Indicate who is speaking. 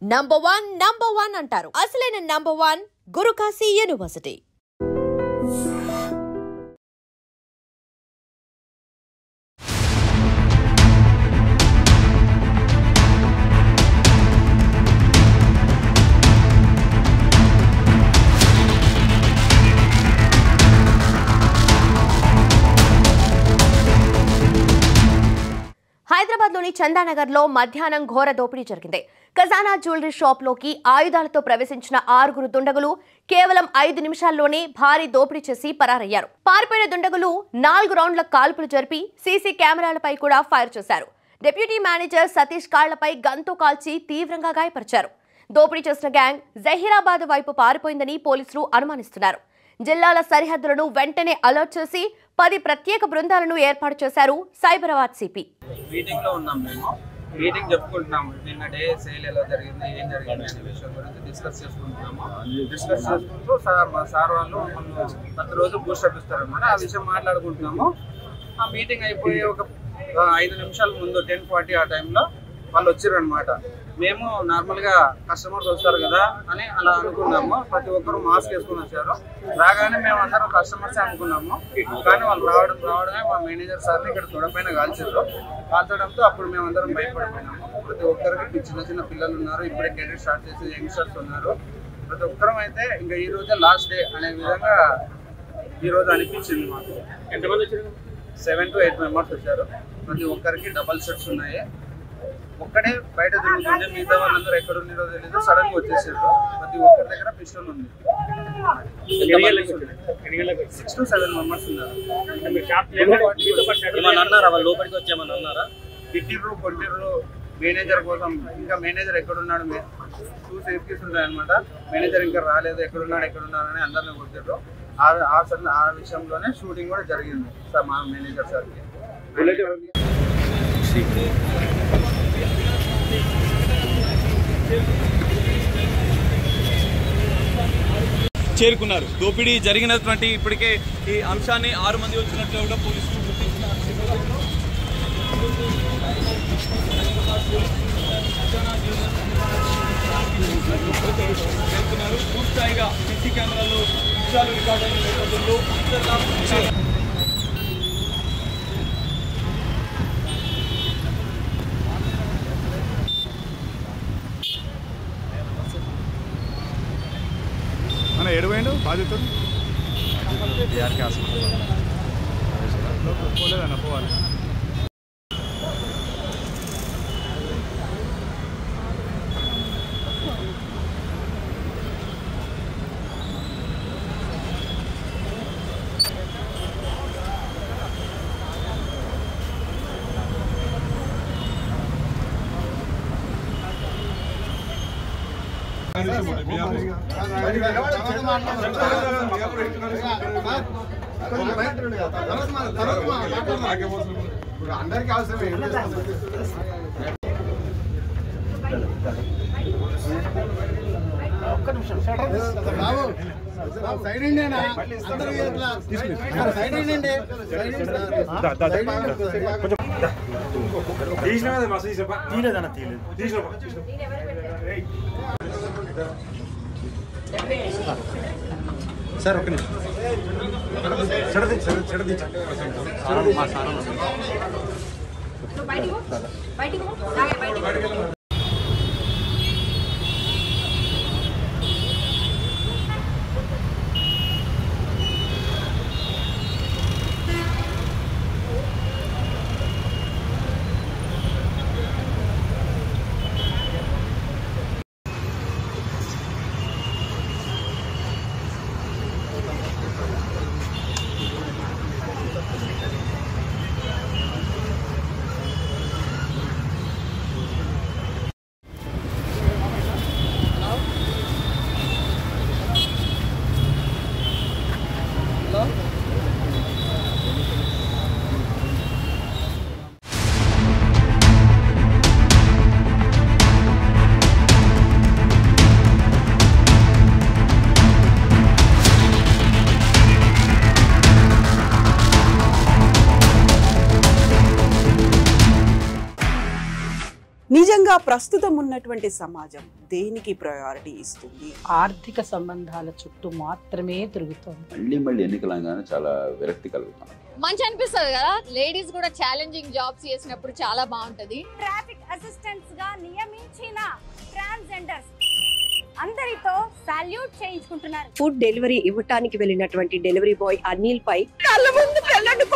Speaker 1: Number one అంటారు. అసలైన number 1 Guru Kashi university. హైదరాబాద్లోని చందానగర్లో మధ్యాహ్నం ఘోర దోపిడీ జరిగింది. ఖజానా జ్యువెలరీ షాప్లోకి ఆయుధాలతో ప్రవేశించిన 6 దుండగులు కేవలం 5 నిమిషాల్లోనే భారీ దోపిడీ చేసి పరారయ్యారు. పారిపోయిన దుండగులు 4 రౌండ్ల కాల్పులు జరిపి సీసీ కెమెరాలపై కూడా ఫైర్ చేశారు. డిప్యూటీ మేనేజర్ సతీష్ కాళ్లపై గన్తో కాల్చి తీవ్రంగా గాయపరిచారు. దోపిడీ చేసిన గ్యాంగ్ జహీరాబాద్ వైపు పారిపోయిందని పోలీసులు అనుమానిస్తున్నారు. జిల్లాల సరిహద్దులను వెంటనే అలర్ట్ చేసి 10 ప్రత్యేక బృందాలను ఏర్పాటు చేశారు సైబరాబాద్ సిపి.
Speaker 2: మీటింగ్ లో ఉన్నాం. మేము మీటింగ్ చెప్పుకుంటున్నాము. నిన్న డే సేల్ ఎలా జరిగింది, ఏం జరిగింది అనే విషయం గురించి డిస్కస్ చేసుకుంటున్నాము. డిస్కస్ చేసుకుంటూ సార్ వాళ్ళు ప్రతిరోజు బూస్టప్ ఇస్తారనమాట. ఆ విషయం మాట్లాడుకుంటున్నాము. ఆ మీటింగ్ అయిపోయి ఒక 5 నిమిషాల ముందు 10:40 ఆ టైంలో వాళ్ళు వచ్చారనమాట. మేము నార్మల్గా కస్టమర్స్ వస్తారు కదా అని అలా అనుకున్నాము. ప్రతి ఒక్కరు మాస్క్ వేసుకుని వచ్చారు. రాగానే మేము అందరం కస్టమర్సే అనుకున్నాము. కానీ వాళ్ళు రావడమే మా మేనేజర్ సార్ని ఇక్కడ తొడపైన కాల్చడంతో అప్పుడు మేమందరం భయపడిపోయినాము. ప్రతి ఒక్కరికి చిన్న పిల్లలు ఉన్నారు, ఇప్పుడే కెరీర్ స్టార్ట్ చేసి యంగ్స్టర్స్ ఉన్నారు. ప్రతి ఒక్కరం అయితే ఇంకా ఈ రోజే లాస్ట్ డే అనే విధంగా ఈరోజు అనిపించింది మాకు. ఎంతమంది వచ్చారు? 7 to 8 మెంబర్స్ వచ్చారు. ప్రతి ఒక్కరికి డబల్ షర్ట్స్ ఉన్నాయి. ఒక్కడే బయట తిరుగుతుంది, మిగతా వాళ్ళందరూ ఎక్కడ ఉన్నారో తెలియదు. సడన్ గా వచ్చేసారు. ప్రతి ఒక్కరి దగ్గర పిస్టల్ ఉంది. 6 to 7 మెంబర్స్ ఉన్నారు.
Speaker 3: లోపలికి వచ్చామని అన్నారా?
Speaker 2: తిట్టిర్రు, కొట్టిర్రు. మేనేజర్ కోసం ఇంకా మేనేజర్ ఎక్కడున్నాడు, 2 సేఫ్టీస్ ఉంటాయన్నమాట. మేనేజర్ ఇంకా రాలేదు, ఎక్కడున్నాడు అని అందరిని కొట్టిర్రు. ఆ విషయంలోనే షూటింగ్ కూడా జరిగింది సార్ మా మేనేజర్ సార్కి.
Speaker 4: చేరుకున్నారు. దోపిడీ జరిగినటువంటి ఇప్పటికే ఈ అంశాన్ని 6 మంది వచ్చినట్లు కూడా పోలీసులు గుర్తిస్తున్నారు. పూర్తిస్థాయిగా సీసీ కెమెరాలో దృశ్యాలు రికార్డ్ అయిన నేపథ్యంలో
Speaker 5: మన ఎడువైండు బాధితుడు పోలేదన్న పోవాలి.
Speaker 6: అందరికీ అవసరమే. ఒక్క నిమిషం సైడ్ ఇండియా సైడ్ ఇండి
Speaker 5: సార్ ఒక్క నిమిషం
Speaker 6: ముఖ్యంగా ప్రస్తుతం ఉన్నటువంటి సమాజం దేనికి ప్రయారిటీ ఇస్తుంది?
Speaker 7: ఆర్థిక సంబంధాల చుట్టూ మాత్రమే తిరుగుతోంది.
Speaker 8: మళ్ళీ ఎన్నికలంగానే చాలా విరక్తి కలుగుతాం.
Speaker 9: మంచి అనిపిస్తుంది కదా, లేడీస్ కూడా ఛాలెంజింగ్ జాబ్స్ చేసినప్పుడు చాలా బాగుంటది.
Speaker 10: ట్రాఫిక్ అసిస్టెంట్స్ గా నియమించిన ట్రాన్స్జెండర్స్ అందరితో సాల్యూట్ చేయించుకుంటున్నారు.
Speaker 11: ఫుడ్ డెలివరీ ఇవ్వటానికి వెళ్ళినటువంటి డెలివరీ బాయ్ అనిల్ పై కళ్ళ ముందు పెళ్ళండి